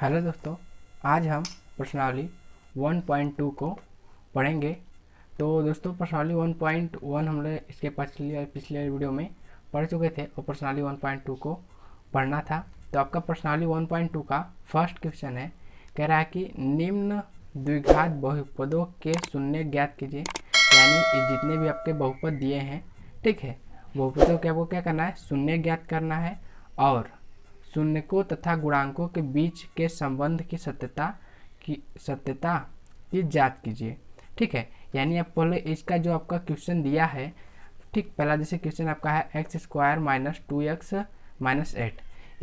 Hello दोस्तों, आज हम प्रश्नावली 1.2 को पढ़ेंगे। तो दोस्तों प्रश्नावली 1.1 हमने इसके पिछले वीडियो में पढ़ चुके थे और प्रश्नावली 1.2 को पढ़ना था। तो आपका प्रश्नावली 1.2 का फर्स्ट क्वेश्चन है, कह रहा है कि निम्न द्विघात बहुपदों के शून्य ज्ञात कीजिए। यानी जितने भी आपके बहुपद दिए हैं, ठीक है, बहुपदों के आपको क्या करना है, शून्य ज्ञात करना है और शून्यकों तथा गुणांकों के बीच के संबंध की सत्यता की जांच कीजिए। ठीक है, यानी आप पहले इसका जो आपका क्वेश्चन दिया है, ठीक, पहला जैसे क्वेश्चन आपका है x² माइनस 2x माइनस 8,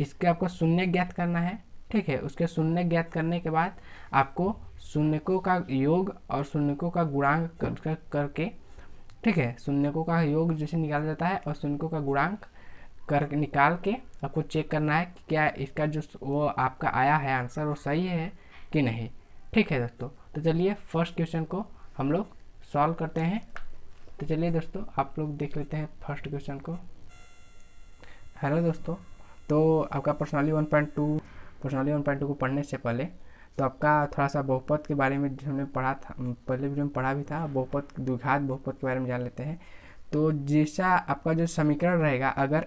इसके आपको शून्य ज्ञात करना है। ठीक है, उसके शून्य ज्ञात करने के बाद आपको शून्यकों का योग और शून्यकों का गुणांक करके, ठीक है, शून्यकों का योग जैसे निकाला जाता है और शून्यकों का गुणांक कर निकाल के आपको चेक करना है कि क्या इसका जो वो आपका आया है आंसर वो सही है कि नहीं। ठीक है दोस्तों, तो चलिए फर्स्ट क्वेश्चन को हम लोग सॉल्व करते हैं। तो चलिए दोस्तों आप लोग देख लेते हैं फर्स्ट क्वेश्चन को। हेलो दोस्तों, तो आपका पर्सनली 1.2 को पढ़ने से पहले तो आपका थोड़ा सा बहुपद के बारे में हमने पढ़ा था, पहले वीडियो में पढ़ा भी था, बहुपद द्विघात बहुपद के बारे में जान लेते हैं। तो जैसा आपका जो समीकरण रहेगा, अगर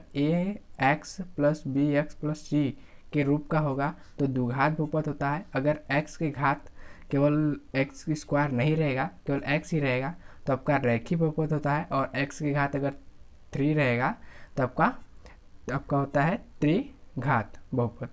ax plus B X plus C के रूप का होगा तो द्विघात बहुपद होता है। अगर x के घात केवल x² नहीं रहेगा, केवल x ही रहेगा तो आपका रैखिक बहुपद होता है। और x के घात अगर 3 रहेगा तो आपका होता है त्रिघात बहुपद।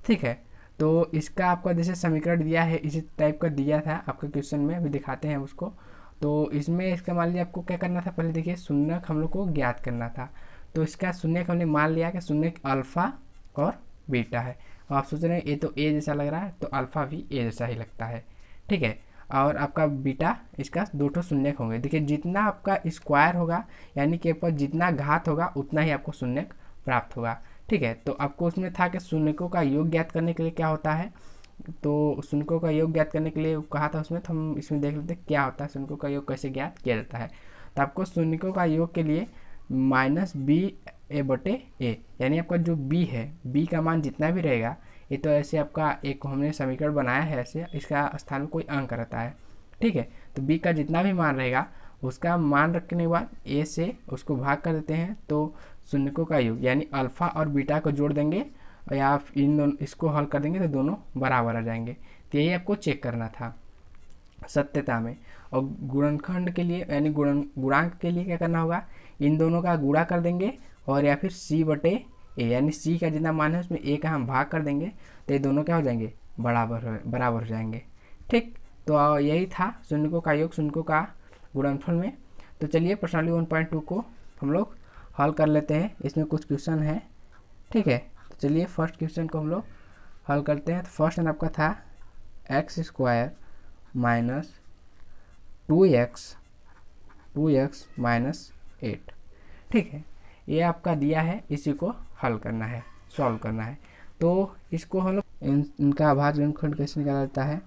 ठीक है, तो इसका आपका जैसे समीकरण दिया है इसी टाइप का दिया था आपका क्वेश्चन में, अभी दिखाते हैं उसको। तो इसमें इसका मान लिया आपको क्या करना था, पहले देखिए शून्यक हम लोग को ज्ञात करना था। तो इसका शून्यक हमने मान लिया कि शून्यक अल्फा और बीटा है। और आप सोच रहे हैं ये तो ए जैसा लग रहा है, तो अल्फा भी ए जैसा ही लगता है। ठीक है, और आपका बीटा, इसका दो ठो शून्यक होंगे। देखिए जितना आपका स्क्वायर होगा, यानी कि आपका जितना घात होगा उतना ही आपको शून्यक प्राप्त होगा। ठीक है, तो आपको उसमें था कि शून्यकों का योग ज्ञात करने के लिए क्या होता है, तो शून्यकों का योग ज्ञात करने के लिए कहा था उसमें, तो हम इसमें देख लेते हैं क्या होता है, शून्यकों का योग कैसे ज्ञात किया जाता है। तो आपको शून्यकों का योग के लिए माइनस बी ए बटे ए, यानी आपका जो बी है, बी का मान जितना भी रहेगा, ये तो ऐसे आपका एक हमने समीकरण बनाया है, ऐसे इसका स्थान में कोई अंक रहता है। ठीक है, तो बी का जितना भी मान रहेगा उसका मान रखने के बाद ए से उसको भाग कर देते हैं, तो शून्यकों का योग यानी अल्फा और बीटा को जोड़ देंगे या इन दोनों इसको हल कर देंगे तो दोनों बराबर आ जाएंगे। तो यही आपको चेक करना था सत्यता में। और गुणनखंड के लिए यानी गुणांक के लिए क्या करना होगा, इन दोनों का गुणा कर देंगे और या फिर सी बटे ए, यानी सी का जितना मान है उसमें ए का हम भाग कर देंगे, तो ये दोनों क्या हो जाएंगे, बराबर हो जाएंगे। ठीक, तो यही था शून्यकों का योग शून्यकों का गुणनफल में। तो चलिए प्रश्नावली 1.2 को हम लोग हल कर लेते हैं। इसमें कुछ क्वेश्चन है। ठीक है, तो चलिए फर्स्ट क्वेश्चन को हम लोग हल करते हैं। तो फर्स्ट आपका था x² माइनस 2x माइनस 8। ठीक है, ये आपका दिया है, इसी को हल करना है, सॉल्व करना है। तो इसको हम लोग इनका अभाज्य गुणनखंड कैसे निकाला जाता है,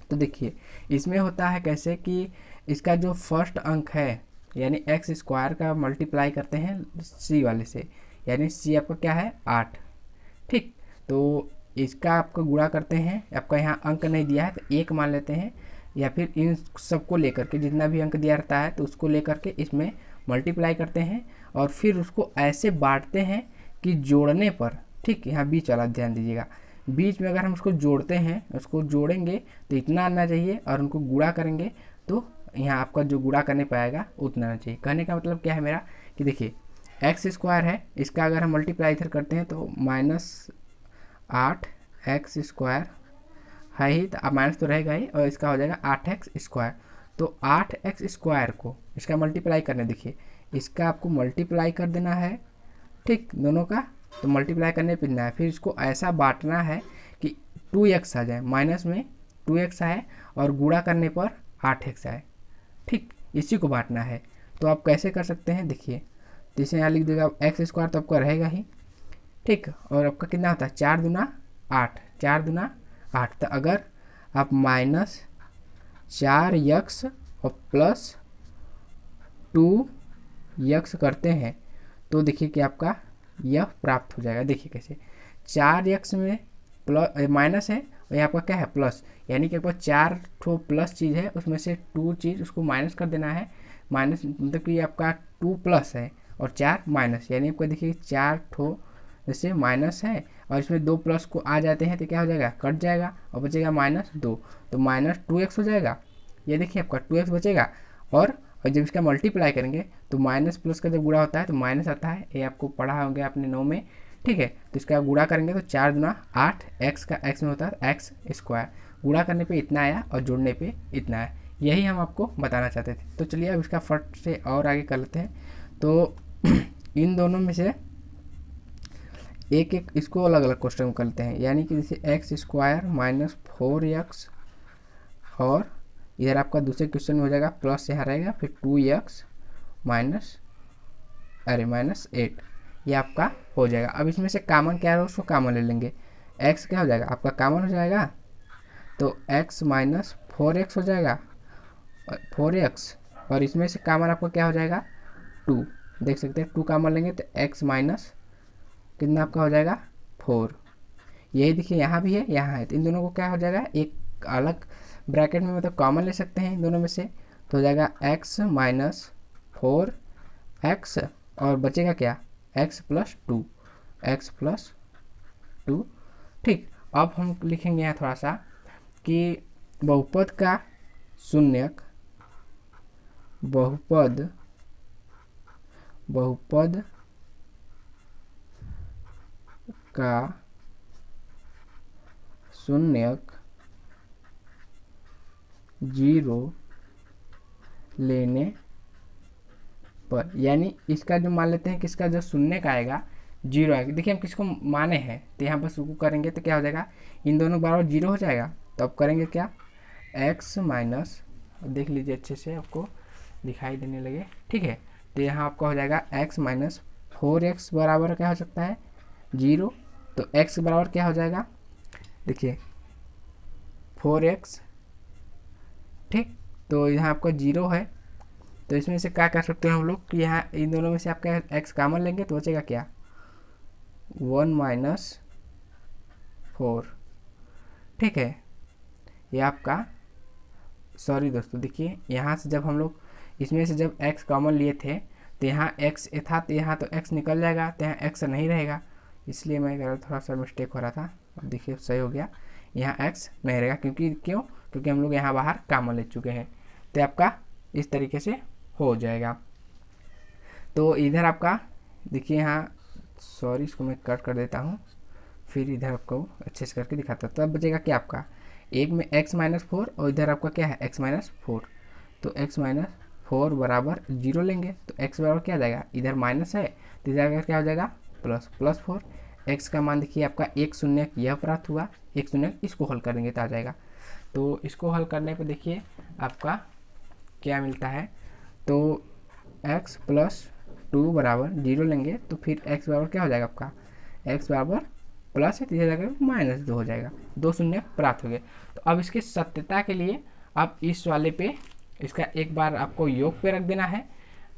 तो देखिए इसमें होता है कैसे कि इसका जो फर्स्ट अंक है यानी x² का मल्टीप्लाई करते हैं c वाले से, यानी c आपका क्या है 8। ठीक, तो इसका आपको गुणा करते हैं, आपका यहाँ अंक नहीं दिया है तो 1 मान लेते हैं, या फिर इन सबको लेकर के जितना भी अंक दिया रहता है तो उसको लेकर के इसमें मल्टीप्लाई करते हैं और फिर उसको ऐसे बांटते हैं कि जोड़ने पर, ठीक, यहाँ बीच वाला ध्यान दीजिएगा, बीच में अगर हम उसको जोड़ते हैं, उसको जोड़ेंगे तो इतना आना चाहिए और उनको गुणा करेंगे तो यहाँ आपका जो गुणा करने पाएगा उतना आना चाहिए। कहने का मतलब क्या है मेरा कि देखिए x² है, इसका अगर हम मल्टीप्लाई इधर करते हैं तो -8x² है ही, तो अब माइनस तो रहेगा ही और इसका हो जाएगा 8x²। तो 8x² को इसका मल्टीप्लाई करने, देखिए इसका आपको मल्टीप्लाई कर देना है, ठीक, दोनों का, तो मल्टीप्लाई करने पे देना है, फिर इसको ऐसा बांटना है कि 2x आ जाए, माइनस में 2x आए और गुणा करने पर 8x आए। ठीक, इसी को बांटना है। तो आप कैसे कर सकते हैं, देखिए तो इसे यहाँ लिख देगा x² तो आपका रहेगा ही। ठीक, और आपका कितना होता है 4 दूना 8, 4 दूना 8, तो अगर आप -4x और प्लस 2x करते हैं तो देखिए कि आपका यह प्राप्त हो जाएगा। देखिए कैसे 4x में प्लस माइनस है और ये आपका क्या है प्लस, यानी कि आपको 4 ठो प्लस चीज़ है, उसमें से 2 चीज़ उसको माइनस कर देना है। माइनस मतलब कि आपका 2 प्लस है और 4 माइनस, यानी आपको देखिए 4 ठो जैसे माइनस है और इसमें 2 प्लस को आ जाते हैं तो क्या हो जाएगा, कट जाएगा और बचेगा -2, तो -2x हो जाएगा। ये देखिए आपका 2x बचेगा। और जब इसका मल्टीप्लाई करेंगे तो माइनस प्लस का जब गुणा होता है तो माइनस आता है, ये आपको पढ़ा होंगे आपने 9 में, ठीक है। तो इसका गुणा करेंगे तो 4 दूना 8, एक्स का एक्स में होता है एक्स स्क्वायर, गुणा करने पे इतना आया और जोड़ने पे इतना है, यही हम आपको बताना चाहते थे। तो चलिए अब इसका फट से और आगे कर लेते हैं। तो इन दोनों में से एक एक इसको अलग अलग क्वेश्चन करते हैं, यानी कि जैसे एक्स स्क्वायर -4x और इधर आपका दूसरे क्वेश्चन में हो जाएगा प्लस यहाँ रहेगा, फिर 2x -8, ये आपका हो जाएगा। अब इसमें से कॉमन क्या है उसको कॉमन ले लेंगे, x क्या हो जाएगा आपका कॉमन हो जाएगा, तो x -4x हो जाएगा 4x, और इसमें से कॉमन आपको क्या हो जाएगा 2, देख सकते हैं 2 कॉमन लेंगे तो x माइनस कितना आपका हो जाएगा 4, यही देखिए यहाँ भी है यहाँ है, तो इन दोनों को क्या हो जाएगा एक अलग ब्रैकेट में मतलब कॉमन ले सकते हैं इन दोनों में से, तो हो जाएगा x -4x और बचेगा क्या x + 2, ठीक। अब हम लिखेंगे यहाँ थोड़ा सा कि बहुपद का शून्यक, बहुपद का शून्यक 0 लेने पर, यानी इसका जो मान लेते हैं कि इसका जो शून्य का आएगा 0 आएगा। देखिए हम किसको माने हैं तो यहाँ बस उसको करेंगे तो क्या हो जाएगा, इन दोनों बराबर 0 हो जाएगा। तो अब करेंगे क्या, x माइनस, देख लीजिए अच्छे से आपको दिखाई देने लगे, ठीक है। तो यहाँ आपका हो जाएगा x -4x बराबर क्या हो सकता है 0, तो x बराबर क्या हो जाएगा, देखिए 4x, ठीक। तो यहाँ आपका 0 है, तो इसमें से क्या कर सकते हैं हम लोग कि यहाँ इन दोनों में से आपका x कॉमन लेंगे तो बचेगा क्या 1 - 4, ठीक है। ये आपका सॉरी दोस्तों, देखिए यहाँ से जब हम लोग इसमें से जब x कॉमन लिए थे तो यहाँ x था, तो यहाँ तो x निकल जाएगा, तो यहाँ x नहीं रहेगा, इसलिए मैं थोड़ा सा मिस्टेक हो रहा था। अब देखिए सही हो गया, यहाँ x नहीं रहेगा, क्योंकि हम लोग यहाँ बाहर कॉमन ले चुके हैं। तो आपका इस तरीके से हो जाएगा। तो इधर आपका देखिए यहाँ, सॉरी इसको मैं कट कर देता हूँ, फिर इधर आपको अच्छे से करके दिखाता हूँ। तो अब बचेगा क्या आपका, एक में x -4 और इधर आपका क्या है x -4, तो x -4 बराबर 0 लेंगे तो x बराबर क्या आ जाएगा, इधर माइनस है तो इधर क्या हो जाएगा +4, x का मान देखिए आपका 1 शून्य यह प्राप्त हुआ, 1 शून्य इसको हल करेंगे तो आ जाएगा। तो इसको हल करने पर देखिए आपका क्या मिलता है, तो x + 2 बराबर 0 लेंगे तो फिर x बराबर क्या हो जाएगा आपका, x बराबर प्लस है, तीसरी जगह -2 हो जाएगा, 2 शून्य प्राप्त हो गए। तो अब इसके सत्यता के लिए आप इस वाले पे इसका एक बार आपको योग पे रख देना है,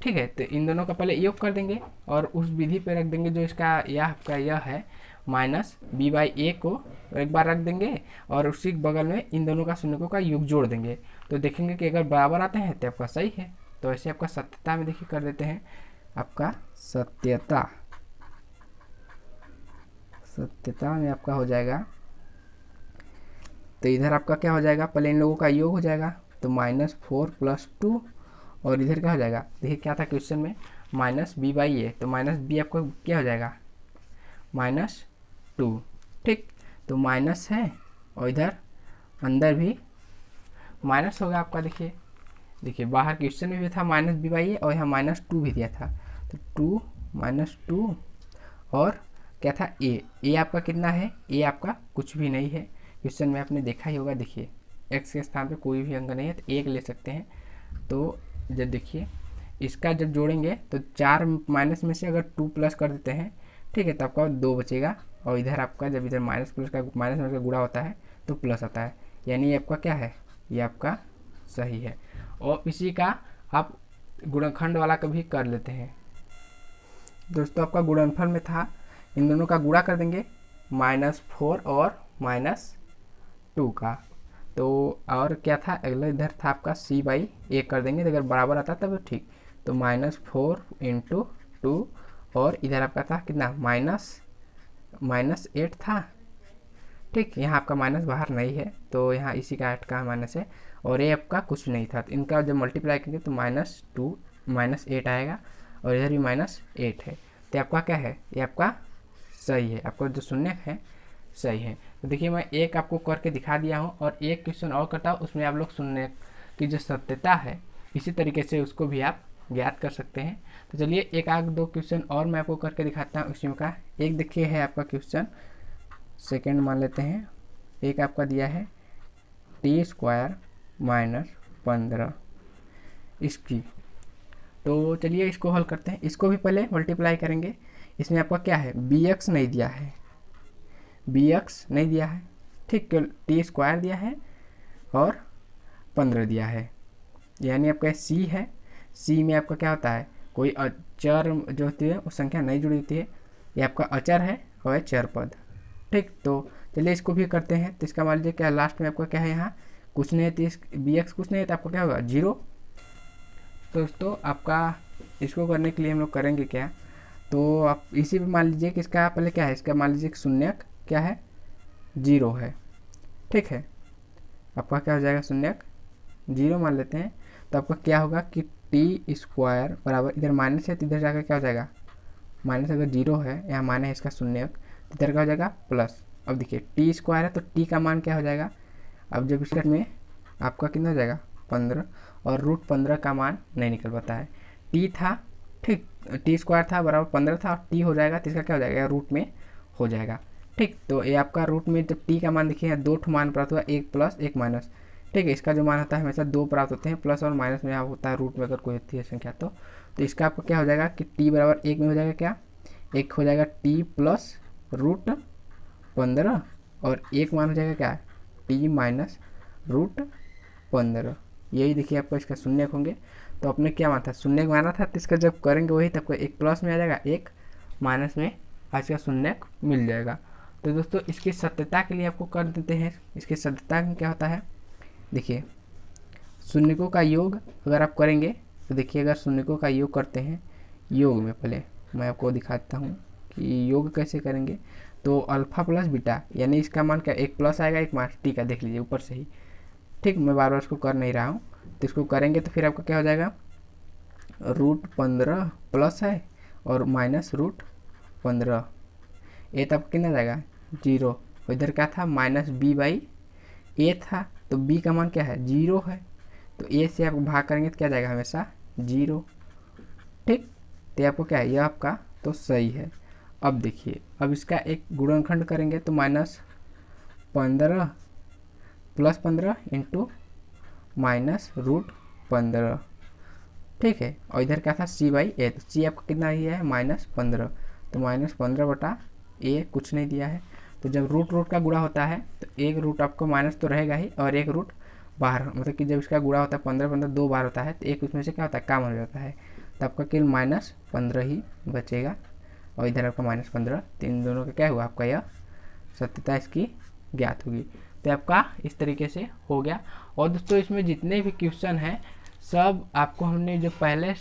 ठीक है। तो इन दोनों का पहले योग कर देंगे और उस विधि पे रख देंगे जो इसका यह आपका यह है -b/a को एक बार रख देंगे और उसी बगल में इन दोनों का शून्यों का योग जोड़ देंगे, तो देखेंगे कि अगर बराबर आते हैं तो आपका सही है। तो ऐसे आपका सत्यता में देखिए कर देते हैं, आपका सत्यता में आपका हो जाएगा, तो इधर आपका क्या हो जाएगा, पहले इन लोगों का योग हो जाएगा, तो -4 + 2 और इधर क्या हो जाएगा, देखिए क्या था क्वेश्चन में -b/a, तो -b आपको क्या हो जाएगा -2, ठीक। तो माइनस है और इधर अंदर भी माइनस होगा आपका, देखिए बाहर क्वेश्चन में भी था -b/a और यहाँ -2 भी दिया था, तो 2 -2 और क्या था a आपका कितना है, a आपका कुछ भी नहीं है, क्वेश्चन में आपने देखा ही होगा। देखिए x के स्थान पे कोई भी अंक नहीं है तो 1 ले सकते हैं। तो जब देखिए इसका जब जोड़ेंगे तो 4 माइनस में से अगर 2 प्लस कर देते हैं, ठीक है, तो आपका 2 बचेगा और इधर आपका जब इधर माइनस में से गुणा होता है तो प्लस आता है, यानी ये आपका क्या है, ये आपका सही है। और इसी का आप गुणनखंड वाला कभी कर लेते हैं। दोस्तों आपका गुणनफल में था इन दोनों का गुणा कर देंगे -4 और -2 का। तो और क्या था अगला, इधर था आपका c/a कर देंगे, तो अगर बराबर आता तब ठीक। तो -4 × 2 और इधर आपका था कितना -8 था। ठीक, यहाँ आपका माइनस बाहर नहीं है तो यहाँ इसी का 8 का माइनस है, और ये आपका कुछ नहीं था, तो इनका जब मल्टीप्लाई करेंगे तो -2 -8 आएगा, और इधर भी -8 है। तो आपका क्या है, ये आपका सही है, आपका जो शून्य है सही है। तो देखिए मैं एक आपको करके दिखा दिया हूँ, और एक क्वेश्चन और करता हूँ, उसमें आप लोग शून्य की जो सत्यता है इसी तरीके से उसको भी आप ज्ञात कर सकते हैं। तो चलिए एक आध दो क्वेश्चन और मैं आपको करके दिखाता हूँ उसी का। एक देखिए है आपका क्वेश्चन, सेकंड मान लेते हैं। एक आपका दिया है t² - 15 इसकी। तो चलिए इसको हल करते हैं। इसको भी पहले मल्टीप्लाई करेंगे। इसमें आपका क्या है, bx नहीं दिया है, bx नहीं दिया है, ठीक, केवल t² दिया है और 15 दिया है, यानी आपका c है। c में आपका क्या होता है, कोई अचर जो होती है उस संख्या नहीं जुड़ी होती है, ये आपका अचर है और चर पद। ठीक, तो चलिए इसको भी करते हैं। तो इसका मान लीजिए क्या लास्ट में आपका क्या है, यहाँ कुछ नहीं है, तो bx कुछ नहीं है, तो आपका क्या होगा 0। तो दोस्तों आपका इसको करने के लिए हम लोग करेंगे क्या, तो आप इसी पे मान लीजिए कि इसका पहले क्या है, इसका मान लीजिए कि शून्य क्या है 0 है। ठीक है, आपका क्या हो जाएगा, शून्य 0 मान लेते हैं। तो आपका क्या होगा कि t² बराबर, इधर माइनस है तो इधर जाकर क्या हो जाएगा माइनस, अगर 0 है यहाँ माने है इसका शून्य, तो इधर क्या हो जाएगा प्लस। अब देखिए t² है तो t का मान क्या हो जाएगा, अब जब इसका में आपका कितना हो जाएगा 15, और √15 का मान नहीं निकल पाता है। t था, ठीक, t² था बराबर 15 था, और t हो जाएगा तो इसका क्या हो जाएगा रूट में हो जाएगा। ठीक, तो ये आपका रूट में जब t का मान देखिए 2 मान प्राप्त हुआ, एक प्लस एक माइनस। ठीक है, इसका जो मान होता है हमेशा 2 प्राप्त होते हैं, प्लस और माइनस में यहाँ होता है रूट में अगर कोई होती है संख्या। तो इसका आपका क्या हो जाएगा कि t बराबर 1 में हो जाएगा क्या, एक हो जाएगा t प्लस √15, और एक मान हो जाएगा क्या t माइनस √15। यही देखिए आपको इसका शून्य होंगे। तो अपने क्या मान था, शून्य माना था, तो इसका जब करेंगे वही, तब एक प्लस में आ जाएगा, एक माइनस में आज का शून्य मिल जाएगा। तो दोस्तों इसकी सत्यता के लिए आपको कर देते हैं। इसकी सत्यता में क्या होता है, देखिए शून्यकों का योग अगर आप करेंगे तो देखिए, अगर शून्यकों का योग करते हैं, योग में पहले मैं आपको दिखाता हूँ कि योग कैसे करेंगे। तो अल्फा प्लस बीटा, यानी इसका मान क्या, एक प्लस आएगा एक माइनस, ठीक है, देख लीजिए ऊपर से ही। ठीक, मैं बार बार इसको कर नहीं रहा हूँ। तो इसको करेंगे तो फिर आपका क्या हो जाएगा, √15 प्लस है और माइनस √15, ये तब कितना जाएगा 0। इधर क्या था -b/a था, तो b का मान क्या है 0 है, तो a से आप भाग करेंगे तो क्या जाएगा हमेशा 0। ठीक, तो आपको क्या है, यह आपका तो सही है। अब देखिए, अब इसका एक गुणनखंड करेंगे तो -15 + 15 × -√15। ठीक है, और इधर क्या था c/a, तो c आपका कितना ही है -15, तो -15/a कुछ नहीं दिया है। तो जब रूट का गुणा होता है तो एक रूट आपको माइनस तो रहेगा ही, और एक रूट बाहर, मतलब कि जब इसका गुणा होता है 15 2 बार होता है, तो एक उसमें से क्या होता है कम हो जाता है, तो आपका केवल -15 ही बचेगा, और इधर आपका -15। तो इन दोनों का क्या हुआ, आपका यह सत्यता इसकी ज्ञात होगी। तो आपका इस तरीके से हो गया। और दोस्तों इसमें जितने भी क्वेश्चन हैं सब आपको हमने जो पहले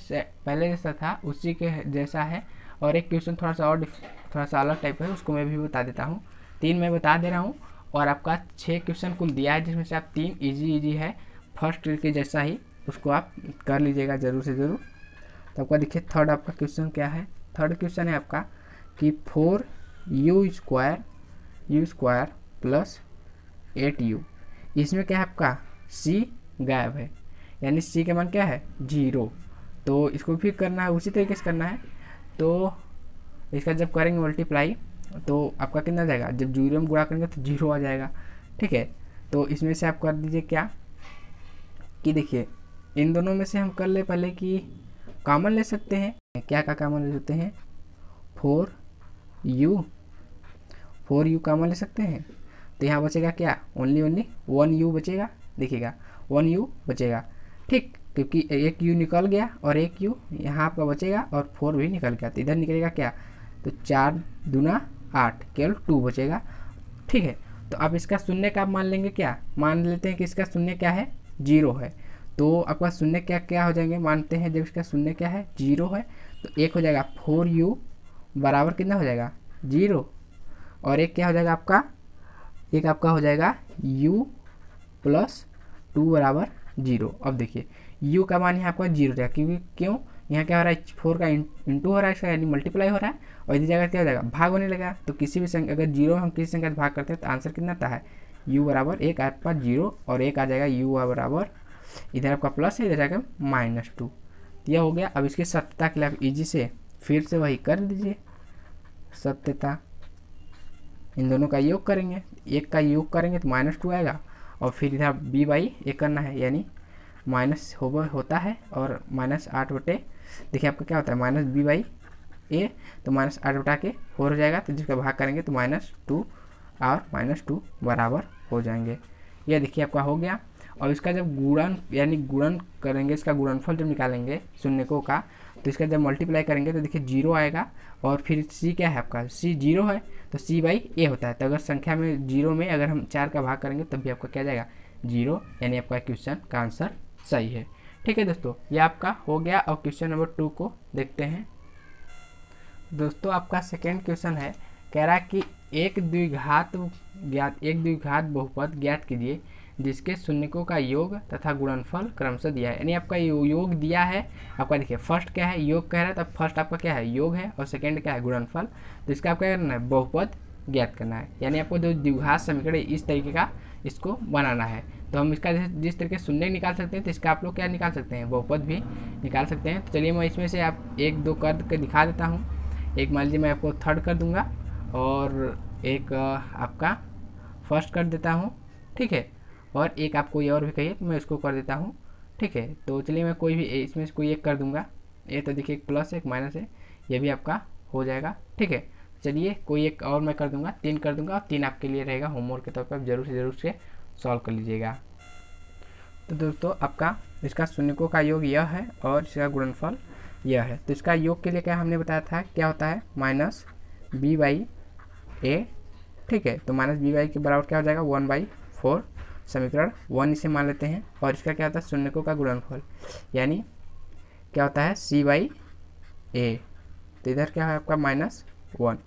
जैसा था उसी के जैसा है, और एक क्वेश्चन थोड़ा सा अलग टाइप है, उसको मैं भी बता देता हूँ। 3 मैं बता दे रहा हूँ, और आपका 6 क्वेश्चन कुल दिया है, जिसमें से आप 3 इजी है, फर्स्ट के जैसा ही, उसको आप कर लीजिएगा ज़रूर से ज़रूर। तो आपका देखिए थर्ड आपका क्वेश्चन क्या है, थर्ड क्वेश्चन है आपका कि 4u² + 8u, इसमें क्या है आपका c गायब है, यानी c का मान क्या है 0। तो इसको फिर करना है उसी तरीके से करना है। तो इसका जब करेंगे मल्टीप्लाई तो आपका कितना जाएगा, जब 0 में गुणा करेंगे तो 0 आ जाएगा। ठीक है, तो इसमें से आप कर दीजिए क्या कि देखिए इन दोनों में से हम कर ले पहले कि कॉमन ले सकते हैं। क्या कॉमन ले सकते हैं, 4u कॉमन ले सकते हैं। तो यहाँ बचेगा क्या, ओनली 1u बचेगा, देखिएगा 1u बचेगा। ठीक, क्योंकि एक u निकल गया और एक u यहाँ आपका बचेगा, और 4 भी निकल गया, तो इधर निकलेगा क्या, तो 4 दूना 8, केवल 2 बचेगा। ठीक है, तो अब इसका शून्य का आप मान लेंगे क्या, मान लेते हैं कि इसका शून्य क्या है, 0 है। तो आपका शून्य क्या क्या हो जाएंगे, मानते हैं जब इसका शून्य क्या है, 0 है, तो एक हो जाएगा 4u बराबर कितना हो जाएगा, 0, और एक क्या हो जाएगा आपका, एक आपका हो जाएगा u प्लस 2 बराबर 0। अब देखिए u का मान यहाँ आपका 0 हो जाएगा, क्योंकि क्यों, यहाँ क्या हो रहा है, 4 का इंटू हो रहा है इसका, यानी मल्टीप्लाई हो रहा है, और इसी जगह क्या हो जाएगा, भाग होने लगा। तो किसी भी संख्या, अगर 0 हम किसी संख्या से भाग करते हैं तो आंसर कितना आता है, u बराबर एक आपका 0, और एक आ जाएगा u बराबर, इधर आपका प्लस है, इधर जाएगा -2। यह हो गया। अब इसकी सत्यता के लिए आप ईजी से फिर से वही कर दीजिए, सत्यता, इन दोनों का योग करेंगे, एक का योग करेंगे तो -2 आएगा, और फिर इधर b/a करना है, यानी माइनस होता है, और -8 बटे, देखिए आपका क्या होता है, -b/a, तो -8 बटा के 4 हो जाएगा, तो जिसका भाग करेंगे तो -2 और -2 बराबर हो जाएंगे। यह देखिए आपका हो गया। और इसका जब गुणन, यानी गुणन करेंगे, इसका गुणनफल जब निकालेंगे शून्यकों का, तो इसका जब मल्टीप्लाई करेंगे तो देखिए 0 आएगा, और फिर c क्या है आपका, c 0 है, तो c/a होता है। तो अगर संख्या में 0 में अगर हम 4 का भाग करेंगे तब भी आपका क्या जाएगा, 0, यानी आपका क्वेश्चन का आंसर सही है। ठीक है दोस्तों, ये आपका हो गया। और क्वेश्चन नंबर 2 को देखते हैं। दोस्तों आपका सेकेंड क्वेश्चन है, कह रहा है कि एक द्विघात बहुपद ज्ञात कीजिए जिसके शून्यकों का योग तथा गुणनफल क्रमशः दिया है। यानी आपका योग दिया है, आपका देखिए फर्स्ट क्या है, योग कह रहा है, तो फर्स्ट आपका क्या है, योग है, और सेकेंड क्या है, गुणनफल। तो इसका आपका क्या करना है, बहुपद ज्ञात करना है। यानी आपको जो द्विघात समीकरण इस तरीके का इसको बनाना है। तो हम इसका जिस तरीके से शून्य निकाल सकते हैं, तो इसका आप लोग क्या निकाल सकते हैं, बहुपद भी निकाल सकते हैं। तो चलिए मैं इसमें से आप 1-2 कर के दिखा देता हूँ। एक मान लीजिए मैं आपको थर्ड कर दूंगा, और एक आपका फर्स्ट कर देता हूँ, ठीक है, और एक आप कोई और भी कहिए तो मैं उसको कर देता हूँ, ठीक है। तो चलिए मैं कोई भी इसमें से कोई एक कर दूंगा। ये तो देखिए एक प्लस है, एक माइनस है, ये भी आपका हो जाएगा, ठीक है। चलिए कोई एक और मैं कर दूंगा, 3 कर दूंगा, और 3 आपके लिए रहेगा होमवर्क के तौर पर, आप जरूर से सॉल्व कर लीजिएगा। तो दोस्तों आपका इसका शून्यकों का योग यह है, और इसका गुणनफल यह है। तो इसका योग के लिए क्या हमने बताया था, क्या होता है, -b/a, ठीक है। तो -b/a के बराबर क्या हो जाएगा, 1/4, समीकरण 1 इसे मान लेते हैं। और इसका क्या होता है, शून्यकों का गुणनफल, यानी क्या होता है, c/a। तो इधर क्या है आपका -1,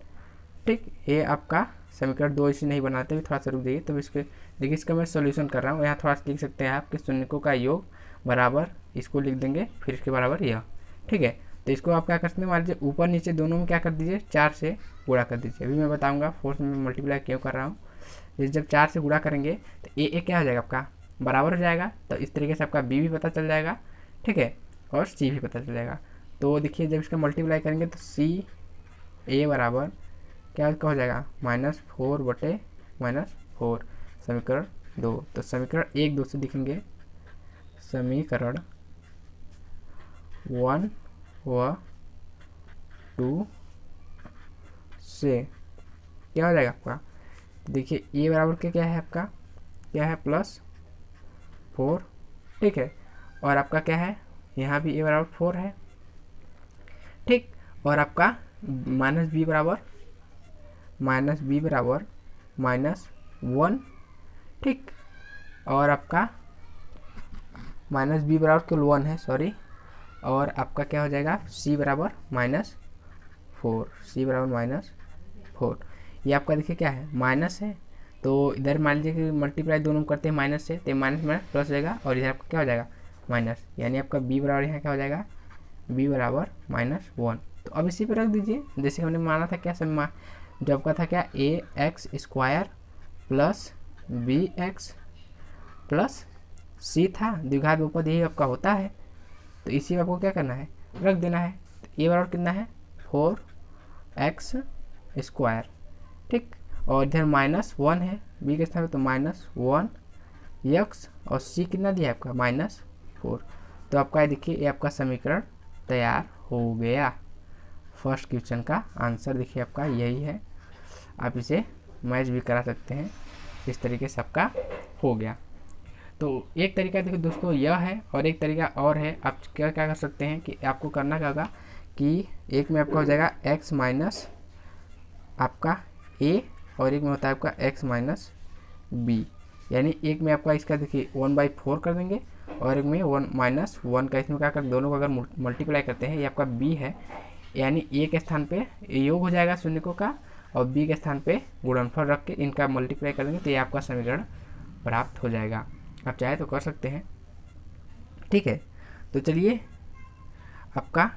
ठीक। ये आपका समीकरण 2 इसे नहीं बनाते, भी थोड़ा सा रुक जाइए। तो इसके देखिए, इसका मैं सॉल्यूशन कर रहा हूँ। यहाँ थोड़ा सा लिख सकते हैं आप कि शून्यकों का योग बराबर, इसको लिख देंगे, फिर इसके बराबर यह, ठीक है। तो इसको आप क्या कर सकते हैं, मान लीजिए ऊपर नीचे दोनों में क्या कर दीजिए, 4 से गुणा कर दीजिए। अभी मैं बताऊँगा 4 में मल्टीप्लाई क्यों कर रहा हूँ। जब 4 से गुणा करेंगे तो ए क्या हो जाएगा आपका, बराबर हो जाएगा। तो इस तरीके से आपका बी भी पता चल जाएगा, ठीक है, और सी भी पता चल जाएगा। तो देखिए जब इसका मल्टीप्लाई करेंगे तो c/a बराबर क्या हो जाएगा, -4 बटे -4, समीकरण 2। तो समीकरण 1-2 से दिखेंगे, समीकरण 1 व 2 से क्या हो जाएगा आपका, देखिए ए बराबर क्या है आपका, क्या है, +4, ठीक है। और आपका क्या है, यहाँ भी ए बराबर 4 है, ठीक। और आपका -b बराबर -1, ठीक। और आपका -b बराबर केवल 1 है, सॉरी। और आपका क्या हो जाएगा, c बराबर -4, ये आपका देखिए क्या है, माइनस है। तो इधर मान लीजिए कि मल्टीप्लाई दोनों करते हैं माइनस से, तो माइनस में प्लस हो जाएगा, और इधर आपका क्या हो जाएगा, माइनस, यानी आपका b बराबर यहाँ क्या हो जाएगा, b बराबर -1। तो अब इसी पे रख दीजिए, जैसे हमने माना था क्या, सब जो आपका था क्या, ax² plus bx plus c था, द्विघात बहुपद यही आपका होता है। तो इसी में आपको क्या करना है, रख देना है। तो ये बराबर कितना है, 4x², ठीक। और इधर -1 है b के स्थान पे, तो -1x, और c कितना दिया है आपका, -4। तो आपका देखिए ये आपका समीकरण तैयार हो गया। फर्स्ट क्वेश्चन का आंसर देखिए आपका यही है। आप इसे मैच भी करा सकते हैं, इस तरीके से आपका हो गया। तो एक तरीका देखिए दोस्तों यह है, और एक तरीका और है। आप क्या क्या कर सकते हैं कि आपको करना क्या होगा कि एक में आपका हो जाएगा x माइनस आपका a, और एक में होता है आपका x माइनस बी, यानी एक में आपका इसका देखिए 1/4 कर देंगे और एक में 1 का, इसमें क्या कर दोनों को अगर मल्टीप्लाई करते हैं, ये आपका बी है, यानी ए के स्थान पे योग हो जाएगा शून्यकों का और बी के स्थान पे गुणनफल रख के इनका मल्टीप्लाई कर देंगे तो ये आपका समीकरण प्राप्त हो जाएगा। आप चाहे तो कर सकते हैं, ठीक है। तो चलिए आपका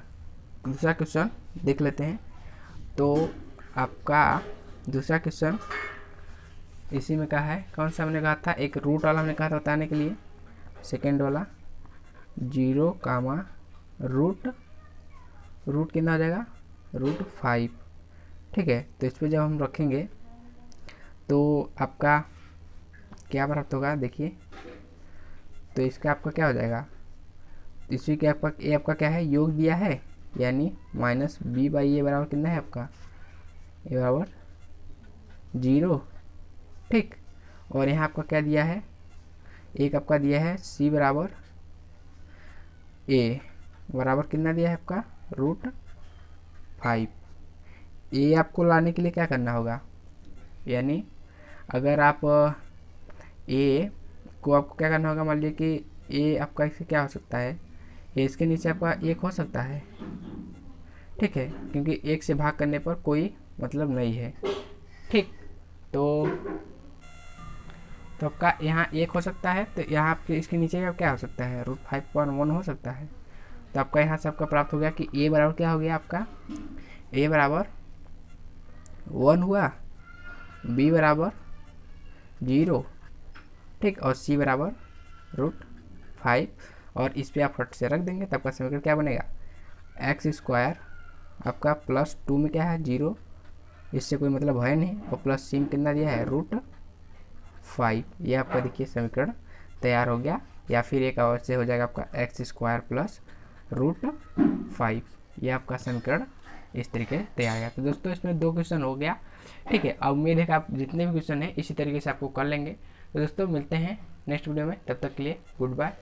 दूसरा क्वेश्चन देख लेते हैं। तो आपका दूसरा क्वेश्चन इसी में का है, कौन सा हमने कहा था, एक रूट वाला हमने कहा था बताने के लिए, सेकेंड वाला 0, रूट कितना हो जाएगा, √5, ठीक है। तो इस पर जब हम रखेंगे तो आपका क्या प्राप्त होगा देखिए, तो इसका आपका क्या हो जाएगा, इसी के आपका ए आपका क्या है, योग दिया है, यानी -b/a बराबर कितना है आपका, ए बराबर 0, ठीक। और यहाँ आपका क्या दिया है, एक आपका दिया है c बराबर a बराबर कितना दिया है आपका, √5। ए आपको लाने के लिए क्या करना होगा, यानी अगर आप ए को आपको क्या करना होगा, मान लीजिए कि ए आपका इससे क्या हो सकता है, ए इसके नीचे आपका 1 हो सकता है, ठीक है, क्योंकि 1 से भाग करने पर कोई मतलब नहीं है, ठीक। तो आपका यहाँ 1 हो सकता है, तो यहाँ आपके इसके नीचे का क्या हो सकता है, √5.1 हो सकता है। तो आपका यहाँ से आपका प्राप्त हो गया कि ए बराबर क्या हो गया आपका, ए बराबर 1 हुआ, बी बराबर 0, ठीक, और सी बराबर √5, और इस पर आप फट से रख देंगे, तब का समीकरण क्या बनेगा, x² आपका +2 में क्या है 0, इससे कोई मतलब है नहीं, और प्लस सी में कितना दिया है √5, ये आपका देखिए समीकरण तैयार हो गया। या फिर एक और से हो जाएगा आपका x² + √5, ये आपका समीकरण इस तरीके से तैयार हो गया। तो दोस्तों इसमें 2 क्वेश्चन हो गया, ठीक है। अब उम्मीद है कि आप जितने भी क्वेश्चन हैं इसी तरीके से आपको कर लेंगे। तो दोस्तों मिलते हैं नेक्स्ट वीडियो में, तब तक के लिए गुड बाय।